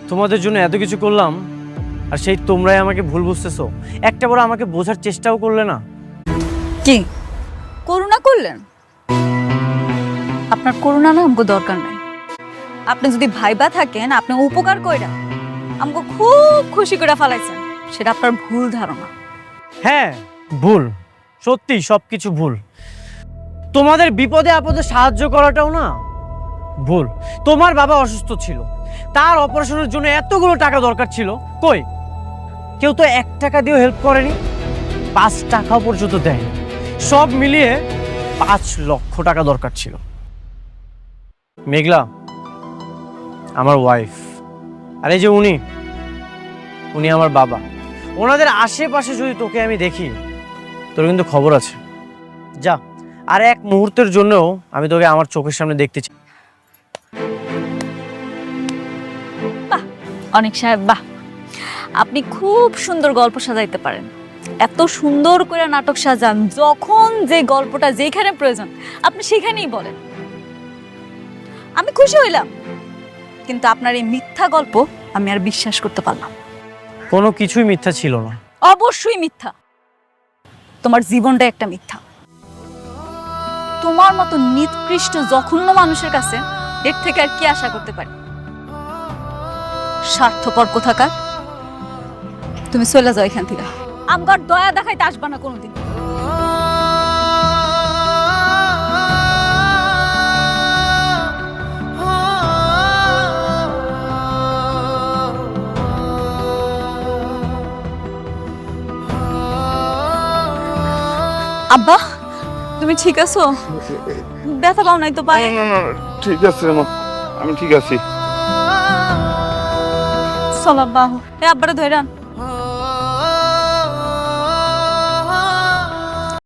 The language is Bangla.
তোমাদের জন্য এত কিছু করলাম, আর সেই তোমরাই আমাকে ভুল বুঝতেছো। একটা বড় আমাকে বোঝার চেষ্টাও করলে না। কি করুণা করলেন? আপনার করুণা না আমাকে দরকার নাই। আপনি যদি ভাইবা থাকেন আপনি উপকার কইরা আমাকে খুব খুশি করে ফেলাইছেন, সেটা আপনার ভুল ধারণা। হ্যাঁ ভুল, সত্যি সবকিছু ভুল। তোমাদের বিপদে আপদে সাহায্য করাটাও না ভুল। তোমার বাবা অসুস্থ ছিল, তার অপারেশনের জন্য এতগুলো টাকা দরকার ছিল, কই কেউ তো 1 টাকা দিয়েও হেল্প করেনি, 5 টাকাও পর্যন্ত দেয়নি। সব মিলিয়ে 5 লক্ষ টাকা দরকার ছিল। মেঘলা আমার ওয়াইফ, আর এই যে উনি আমার বাবা। ওনাদের আশেপাশে যদি তোকে আমি দেখি, তোর কিন্তু খবর আছে। যা, আর 1 মুহূর্তের জন্যও আমি তোকে আমার চোখের সামনে দেখতে চাই। বাহ অনেক সাহেব, বাহ, আপনি খুব সুন্দর গল্প সাজাইতে পারেন। এত সুন্দর করে নাটক সাজান, যখন যে গল্পটা যেখানে প্রয়োজন আপনি সেখানেই বলেন। আমি খুশি হইলাম, কিন্তু আপনার এই মিথ্যা গল্প আমি আর বিশ্বাস করতে পারলাম। কোনো কিছুই মিথ্যা ছিল না। অবশ্যই মিথ্যা। তোমার জীবনটা একটা মিথ্যা। তোমার মতো নিকৃষ্ট জঘন্য মানুষের কাছে এর থেকে আর কি আশা করতে পারি? স্বার্থপর কোথাকার। তুমি চলে যাও এখান থেকে, আমগার দয়া দেখাইতে আসবা না কোনোদিন। আব্বা তুমি ঠিক আছো? ব্যথা পাও নাই তো পায়ে? না না না, ঠিক আছে মা, আমি ঠিক আছি। চল আব্বা, এ আব্বারে ধরে আন।